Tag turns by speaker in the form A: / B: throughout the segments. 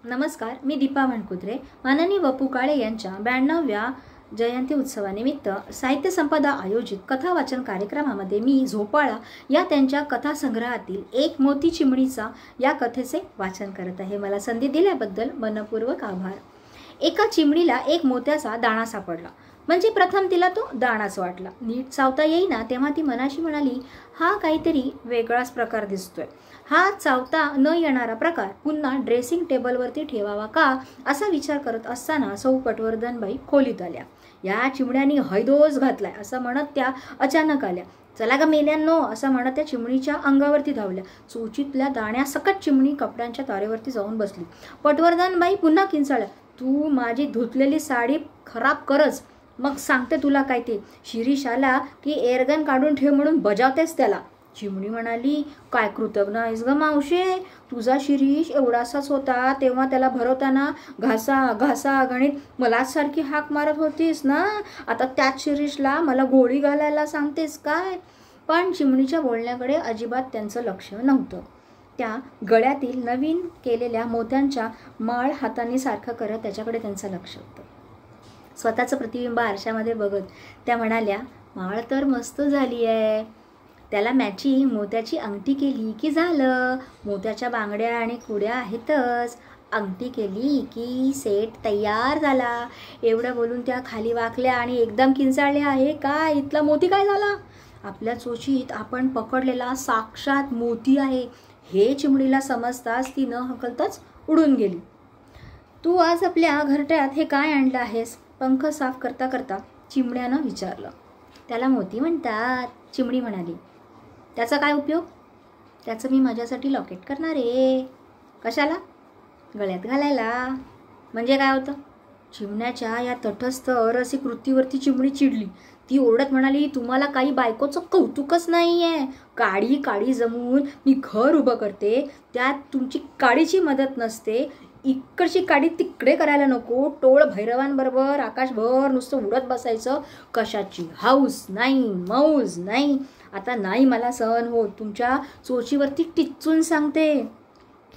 A: नमस्कार, मी दीपा भांडकुद्रे. माननीय वपू काळे यांच्या 92व्या जयंती उत्सवानिमित्त साहित्य संपदा आयोजित कथा वाचन कार्यक्रमामध्ये मी झोपाळा या त्यांच्या कथासंग्रहातील एक मोती चिमणीचा या कथेचे वाचन करत आहे. मला संधी दिल्याबद्दल मनपूर्वक आभार. एका चिमणीला एक मोत्याचा दाणा सापडला. म्हणजे प्रथम तिला तो दाणाच वाटला. नीट चावता येईना तेव्हा ती मनाशी म्हणाली, हा काहीतरी वेगळाच प्रकार दिसतोय. हा चावता न येणारा प्रकार पुन्हा ड्रेसिंग टेबलवरती ठेवावा का असा विचार करत असताना सौ पटवर्धनबाई खोलीत आल्या. या चिमण्यानी हैदोस घातलाय असं म्हणत त्या अचानक आल्या. चला ग मेल्यांनो असं म्हणत त्या चिमणीच्या अंगावरती धावल्या. चोचीतल्या दाण्यासकट चिमणी कपड्यांच्या तारेवरती जाऊन बसली. पटवर्धनबाई पुन्हा किंचाळल्या, तू माझी धुतलेली साडी खराब करच, मग सांगते तुला काय ते. शिरीष आला की एअरगन काढून ठेव म्हणून बजावतेस त्याला. चिमणी म्हणाली, काय कृतज्ञ आहेस ग मावशे. तुझा शिरीष एवढासाच होता तेव्हा त्याला भरवताना घासा घासा गणित मलाच सारखी हाक मारत होतीस ना. आता त्याच शिरीषला मला गोळी घालायला सांगतेस काय. पण चिमणीच्या बोलण्याकडे अजिबात त्यांचं लक्ष नव्हतं. त्या गळ्यातील नवीन केलेल्या मोत्यांच्या माळ हातांनी सारखं करत त्याच्याकडे त्यांचं लक्ष होतं. स्वतःचं प्रतिबिंब आरशामध्ये बघत त्या म्हणाल्या, माळ तर मस्त झाली आहे. त्याला मॅचिंग मोत्याची अंगठी केली की झालं. मोत्याच्या बांगड्या आणि कुड्या आहेतच. अंगठी केली की सेट तयार झाला. एवढं बोलून त्या खाली वाकल्या आणि एकदम किंचाळल्या, हे काय, इथला मोती काय झाला. आपल्या चोचीत आपण पकडलेला साक्षात मोती आहे हे चिमणीला समजताच ती न हकलताच उडून गेली. तू आज आपल्या घरट्यात हे काय आणलं आहेस. पंख साफ करता करता चिमण्यानं विचारलं. त्याला मोती म्हणतात, चिमणी म्हणाली. त्याचा काय उपयोग. त्याचं मी माझ्यासाठी लॉकेट करणार आहे. कशाला. गळ्यात घालायला. म्हणजे काय होतं. चिमण्याच्या या तटस्थ अरसिक वृत्तीवरती चिमणी चिडली. ती ओरडत म्हणाली, तुम्हाला काही बायकोचं कौतुकच नाही आहे. काडी काडी जमून मी घर उभं करते त्यात तुमची काडीची मदत नसते. इकडची काडी तिकडे करायला नको. टोळ भैरवांबरोबर आकाशभर नुसतं उडत बसायचं. कशाची हाऊस नाही, मौज नाही. आता नाही मला सहन होत. तुमच्या चोचीवरती टिच्चून सांगते,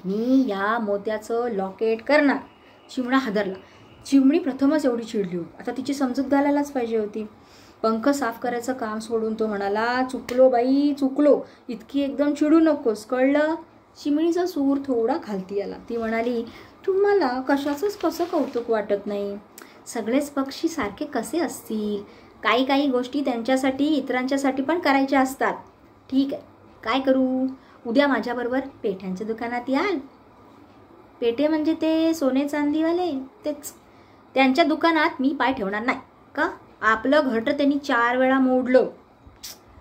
A: मी या मोत्याचं लॉकेट करणार. चिमणा हादरला. चिमणी प्रथमच एवढी चिडली होती. आता तिची समजूत घालायलाच पाहिजे होती. पंख साफ करायचं काम सोडून तो म्हणाला, चुकलो बाई चुकलो. इतकी एकदम चिडू नकोस, कळलं. चिमणीचा सूर थोडा खालती आला. ती म्हणाली, तुम्हाला कशाचंच कसं कौतुक वाटत नाही. सगळेच पक्षी सारखे कसे असतील. काही काही गोष्टी त्यांच्यासाठी इतरांच्यासाठी पण करायच्या असतात. ठीक आहे, काय करू. उद्या माझ्याबरोबर पेठ्यांच्या दुकानात याल. पेठे म्हणजे ते सोने चांदीवाले, तेच. त्यांच्या दुकानात मी पाय ठेवणार नाही. का. आपलं घरटं त्यांनी 4 वेळा मोडलं.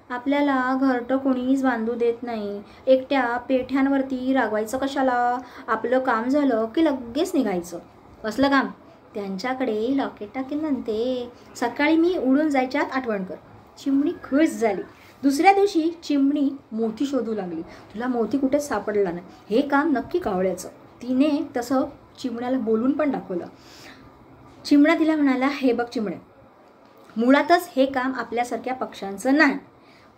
A: आपल्याला घरटं कोणीच बांधू देत नाही. एकट्या पेठ्यांवरती रागवायचं कशाला. आपलं काम झालं की लगेच निघायचं. असलं काम. त्यांच्याकडे लॉकेट टाकेल म्हणते. सकाळी मी उडून जायच्यात आठवण कर. चिमणी खुश झाली. दुसऱ्या दिवशी चिमणी मोती शोधू लागली. तुला मोती कुठेच सापडला नाही. हे काम नक्की कावळ्याचं. तिने तसं चिमण्याला बोलून पण दाखवलं. चिमणा तिला म्हणाला, हे बघ चिमणे, मुळातच हे काम आपल्यासारख्या पक्ष्यांचं नाही.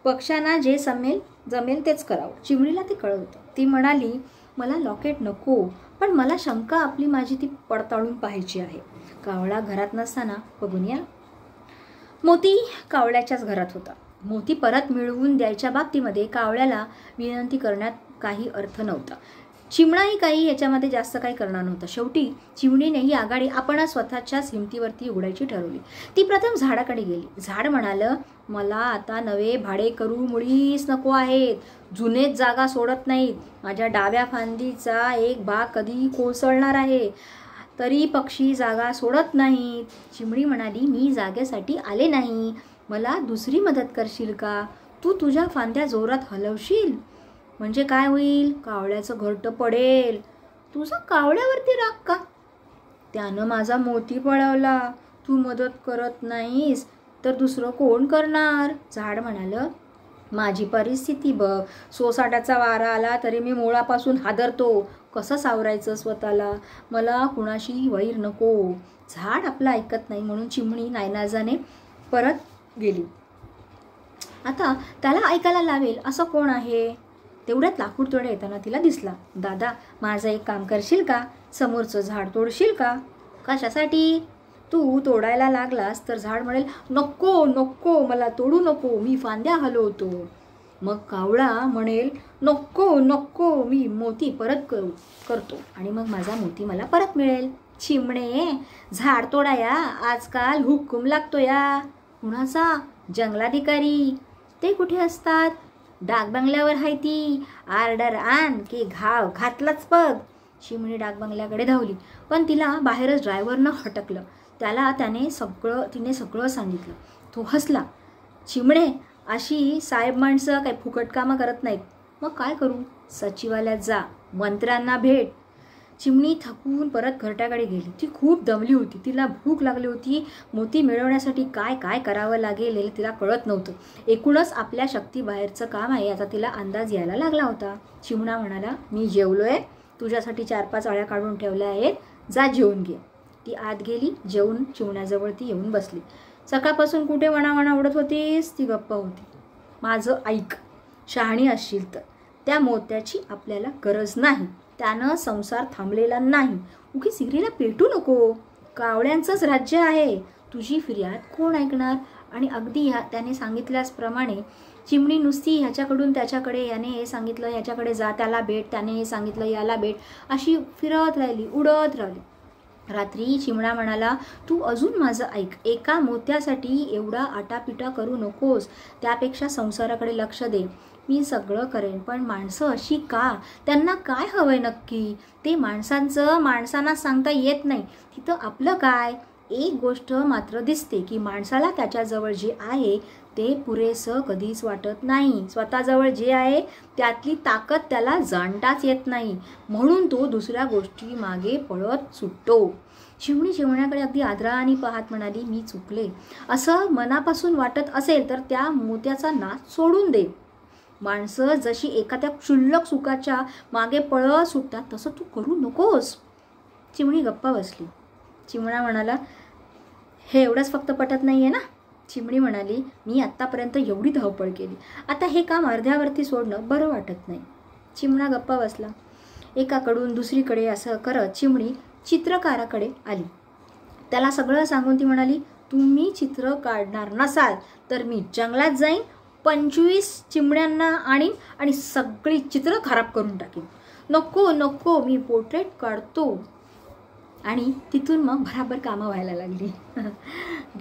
A: पक्ष्यांना जे जमेल तेच करावं. चिमणीला ते कळत होतं. ती म्हणाली, मला लॉकेट नको, पण मला शंका आपली माझी ती पडताळून पाहायची आहे. कावळा घरात नसताना बघून या. मोती कावळ्याच्याच घरात होता. मोती परत मिळवून द्यायच्या बाबतीमध्ये कावळ्याला विनंती करण्यात काही अर्थ नव्हता. चिमणाही काही याच्यामध्ये जास्त काही करणार नव्हतं. शेवटी चिमणीने ही आघाडी आपणच स्वतःच्याच हिमतीवरती उघडायची ठरवली. ती प्रथम झाडाकडे गेली. झाड म्हणालं, मला आता नवे भाडे करू मुळीच नको आहेत. जुनेच जागा सोडत नाहीत. माझ्या डाव्या फांदीचा एक भाग कधी कोसळणार आहे, तरी पक्षी जागा सोडत नाहीत. चिमणी म्हणाली, मी जागेसाठी आले नाही. मला दुसरी मदत करशील का. तू तुझ्या फांद्या जोरात हलवशील म्हणजे काय होईल. कावळ्याचं घरटं पडेल. तुझा कावळ्यावरती राग का. त्यानं माझा मोती पळवला. तू मदत करत नाहीस तर दुसरं कोण करणार. झाड म्हणालं, माझी परिस्थिती बघ. सोसाट्याचा वारा आला तरी मी मुळापासून हादरतो. कसं सावरायचं स्वतःला. मला कुणाशी वैर नको. झाड आपलं ऐकत नाही म्हणून चिमणी नाईलाजाने परत गेली. आता त्याला ऐकायला लावेल असं कोण आहे. तेवढ्यात लाकूड तोडा येताना तिला दिसला. दादा, माझं एक काम करशील का. समोरचं झाड तोडशील का? कशासाठी? तू तोडायला लागलास तर झाड म्हणेल, नको नको, मला तोडू नको, मी फांद्या हलवतो. मग कावळा म्हणेल, नको नको, मी मोती परत करतो आणि मग माझा मोती मला परत मिळेल. चिमणे, झाड तोडाया आजकाल हुकूम लागतो या. कुणाचा? जंगलाधिकारी. ते कुठे असतात? डाकबंगल्यावर आहे ती. आर्डर आण की घाव घातलाच बघ. चिमणी डाकबंगल्याकडे धावली, पण तिला बाहेरच ड्रायव्हरनं हटकलं. तिने सगळं सांगितलं. तो हसला. चिमणे, अशी साहेब माणसं काही फुकट कामं करत नाहीत. मग काय करू? सचिवालयात जा, मंत्र्यांना भेट. चिमणी थकून परत घरट्याकडे गेली. ती खूप दमली होती. तिला भूक लागली होती. मोती मिळवण्यासाठी काय काय करावं लागेल हे तिला कळत नव्हतं. एकूणच आपल्या शक्तीबाहेरचं काम आहे याचा तिला अंदाज यायला लागला होता. चिमणा म्हणाला, मी जेवलोय, तुझ्यासाठी 4-5 अळ्या काढून ठेवल्या आहेत, जा जेवून घे. ती आत गेली. जेवून चिमण्याजवळ ती येऊन बसली. सकाळपासून कुठे वणावणा उडत होतीस? ती गप्प होती. माझं ऐक, शहाणी असशील तर त्या मोत्याची आपल्याला गरज नाही. त्यानं संसार थांबलेला नाही. उगी सिगरीला पेटू नको. कावळ्यांचंच राज्य आहे. तुझी फिर्याद कोण ऐकणार? आणि अगदी त्याने सांगितल्याप्रमाणे चिमणी नुसती ह्याच्याकडून त्याच्याकडे, याने हे सांगितलं ह्याच्याकडे जा, त्याला भेट, त्याने हे सांगितलं याला भेट, अशी फिरत राहिली, उडत राहिली. रात्री चिमणा म्हणाला, तू अजून माझं ऐक. एका मोत्यासाठी एवढा आटापिटा करू नकोस. त्यापेक्षा संसाराकडे लक्ष दे. मी सगळं करेन, पण माणसं अशी का? त्यांना काय हवंय नक्की? ते माणसांना सांगता येत नाही. तिथं आपलं काय? एक गोष्ट मात्र दिसते की माणसाला त्याच्याजवळ जे आहे ते पुरेसं कधीच वाटत नाही. स्वतःजवळ जे आहे त्यातली ताकद त्याला जाणताच येत नाही, म्हणून तो दुसऱ्या गोष्टी मागे पळत सुटतो. चिमणी चिमण्याकडे अगदी आदराने पाहत म्हणाली, मी चुकले. असं मनापासून वाटत असेल तर त्या मोत्याचा नाद सोडून दे. माणसं जशी एखाद्या क्षुल्लक सुखाच्या मागे पळत सुटतात तसं तू करू नकोस. चिमणी गप्पा बसली. चिमणा म्हणाला, हे एवढंच फक्त पटत नाहीये ना? चिमणी म्हणाली, मी आत्तापर्यंत एवढी धावपळ केली, आता हे काम अर्ध्यावरती सोडणं बरं वाटत नाही. चिमणा गप्पा बसला. एकाकडून दुसरीकडे असं करत चिमणी चित्रकाराकडे आली. त्याला सगळं सांगून ती म्हणाली, तुम्ही चित्र काढणार नसाल तर मी जंगलात जाईन, 25 चिमण्यांना आणीन आणि सगळी चित्र खराब करून टाकीन. नको नको, मी पोर्ट्रेट काढतो. आणि तिथून मग भराभर कामं व्हायला लागली.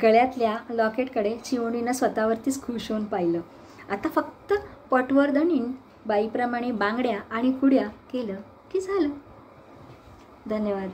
A: गळ्यातल्या लॉकेटकडे चिमणीनं स्वतःवरतीच खुश होऊन पाहिलं. आता फक्त पटवर्धनीन बाईप्रमाणे बांगड्या आणि कुड्या केलं की झालं. धन्यवाद.